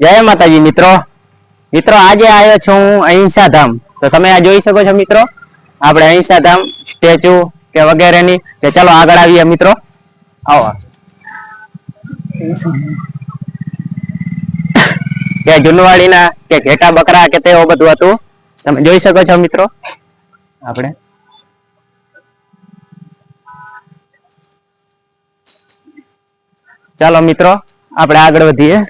જય માતાજી મિત્રો. મિત્રો આજે આવ્યો છું હું અહિંસા ધામ. તો તમે આ જોઈ શકો છો મિત્રો, આપણે અહિંસા ધામ સ્ટેચ્યુ કે વગેરેની. કે ચાલો આગળ આવીએ મિત્રો. આવો કે જુનવાડીના કે ઘેટા બકરા કે તેવું બધું હતું. તમે જોઈ શકો છો મિત્રો. આપણે ચાલો મિત્રો આપણે આગળ વધીએ.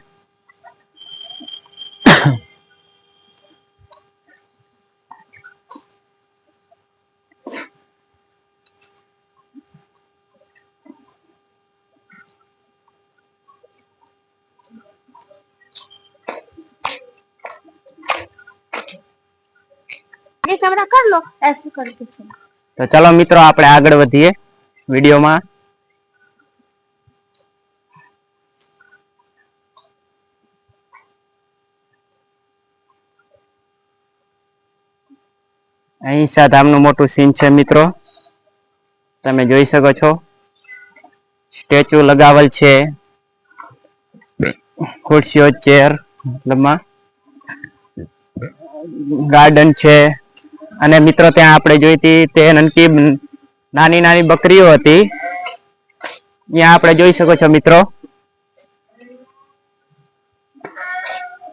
ये कैमरा कर लो ऐसे करके चलो। તો ચાલો મિત્રો આપણે આગળ વધીએ વિડીયોમાં. અહિંસા ધામનું મોટું સીન છે મિત્રો, તમે જોઈ શકો છો. સ્ટેચ્યુ લગાવેલ છે, ખુરશીઓ ચેર મતલબમાં ગાર્ડન છે. અને મિત્રો ત્યાં આપણે જોઈતી તે નનકી નાની નાની બકરીઓ હતી. ત્યાં આપણે જોઈ શકો છો મિત્રો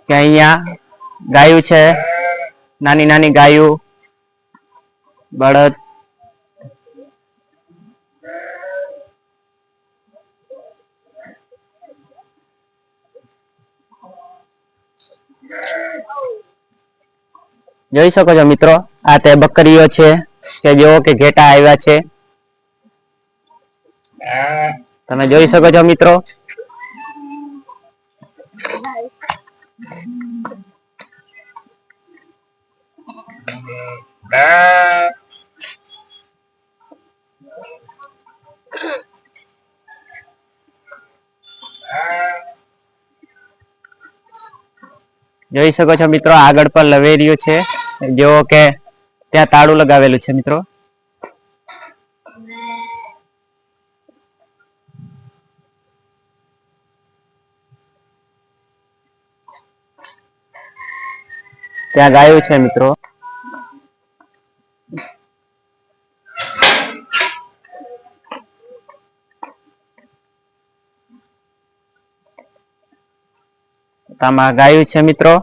કે અહીંયા ગાયું છે, નાની નાની ગાયું, બળદ. જોઈ શકો છો મિત્રો, આ તે બકરીઓ છે કે જેઓ કે ઘેટા આવ્યા છે. તમે જોઈ શકો છો મિત્રો. જોઈ શકો છો મિત્રો, આગળ પણ લવેરિયું છે જેવો કે ત્યાં તાળું લગાવેલું છે મિત્રો. ત્યાં ગાયું છે મિત્રો. આમાં ગાયું છે મિત્રો.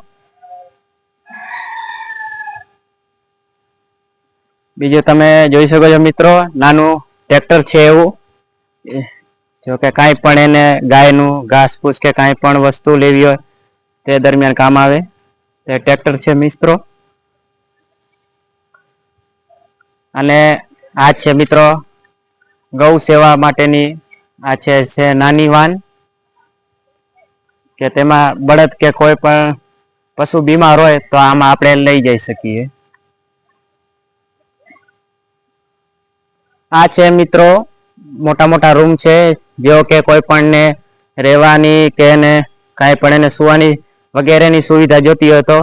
બીજું તમે જોઈ શકો છો મિત્રો, નાનું ટ્રેક્ટર છે એવું. જો કે કાંઈ પણ એને ગાયનું ઘાસ ફૂસ કે કાંઈ પણ વસ્તુ લેવી હોય તે દરમિયાન કામ આવે તે ટ્રેક્ટર છે મિત્રો. અને આ છે મિત્રો ગૌ સેવા માટેની આ છે નાની વાન, કે તેમાં બળદ કે કોઈ પણ પશુ બીમાર હોય તો આમાં આપણે લઈ જઈ શકીએ. આ છે મિત્રો મોટા મોટા રૂમ છે, જેવો કે કોઈ પણને રહેવાની કે એને કાંઈ પણ એને સુવાની વગેરેની સુવિધા જોતી હોય તો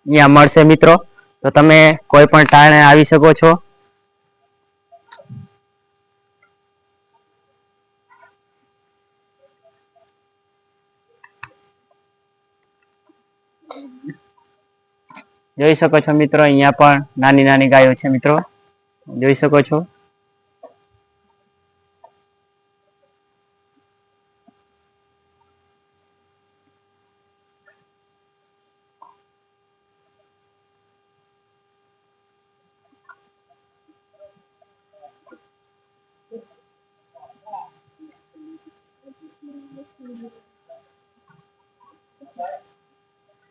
અહીંયા મળશે મિત્રો. તો તમે કોઈ પણ ટાણે આવી શકો છો. જોઈ શકો છો મિત્રો, અહીંયા પણ નાની નાની ગાયો છે મિત્રો, જોઈ શકો છો.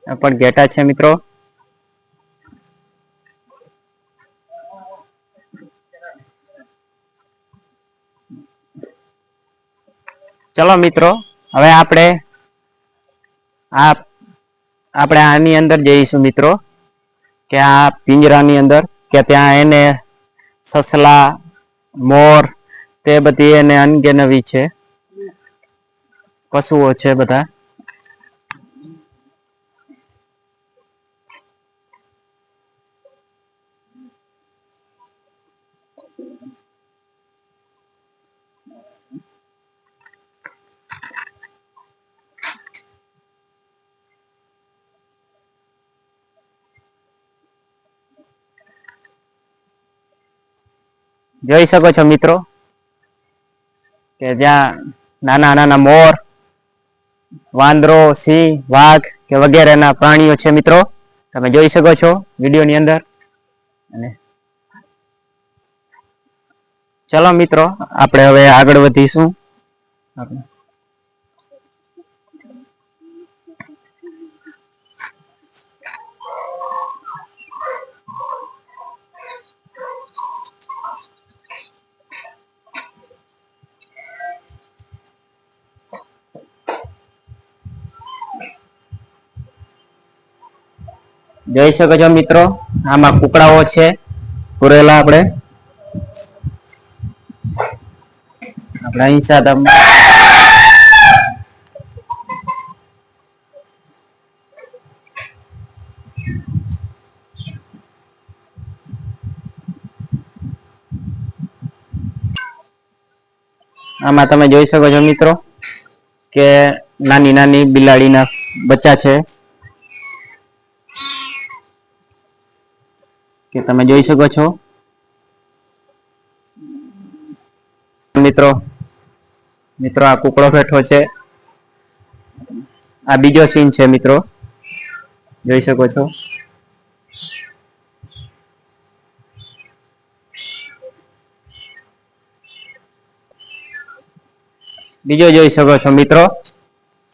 આ પણ ઘેટા છે મિત્રો. ચલો મિત્રો, હવે આપણે આની અંદર જઈશું મિત્રો, કે આ પિંજરાની અંદર કે ત્યાં એને સસલા, મોર તે બધી એને અનગનવી છે પશુઓ છે બધા. જોઈ શકો છો મિત્રો કે જ્યાં નાના નાના મોર, વાંદરો, સિંહ, વાઘ કે વગેરેના પ્રાણીઓ છે મિત્રો. તમે જોઈ શકો છો વિડીયોની અંદર. અને ચલો મિત્રો આપણે હવે આગળ વધીશું. જોઈ શકો છો મિત્રો આમાં કુકડાઓ છે પૂરેલા. આપણે અહીં સાથે આમાં તમે જોઈ શકો છો મિત્રો કે નાની નાની બિલાડીના બચ્ચા છે કે તમે જોઈ શકો છો મિત્રો. મિત્રો આ કુકડો બેઠો છે. આ બીજો સીન છે મિત્રો, જોઈ શકો છો. બીજો જોઈ શકો છો મિત્રો,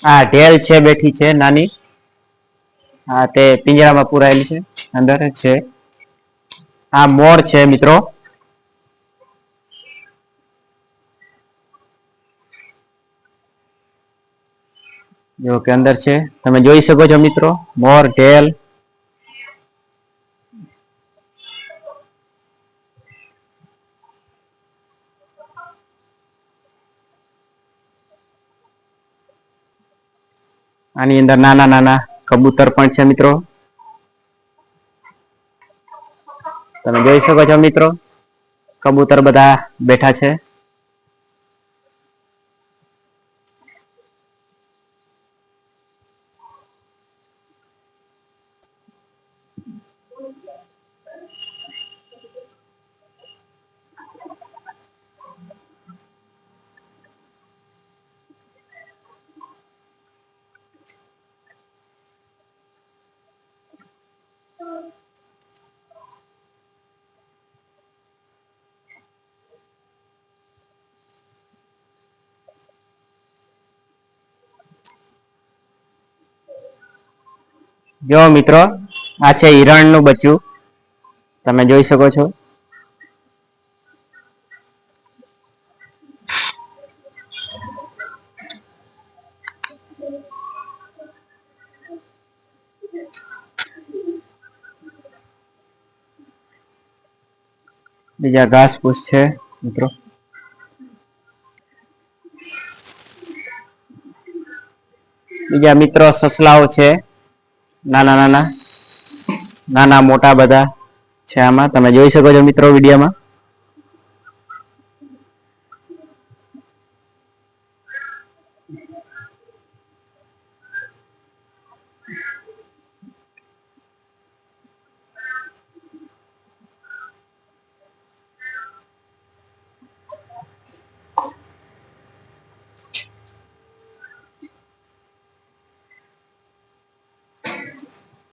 આ ઢેલ છે બેઠી છે નાની. હા, તે પિંજરામાં પુરાયેલી છે, અંદર જ છે. આ મોર છે મિત્રો. જો કે અંદર છે, તમે જોઈ શકો છો મિત્રો, મોર, ઢેલ. આની અંદર નાના નાના કબૂતર પણ છે મિત્રો. તમે જોઈ શકો છો મિત્રો, કબૂતર બધા બેઠા છે. જો મિત્રો, આ છે હિરણનું બચ્ચું. તમે જોઈ શકો છો. બીજા ઘાસ ફૂસ છે મિત્રો. બીજા મિત્રો સસલાઓ છે, નાના નાના નાના મોટા બધા છે આમાં. તમે જોઈ શકો છો મિત્રો વિડીયોમાં.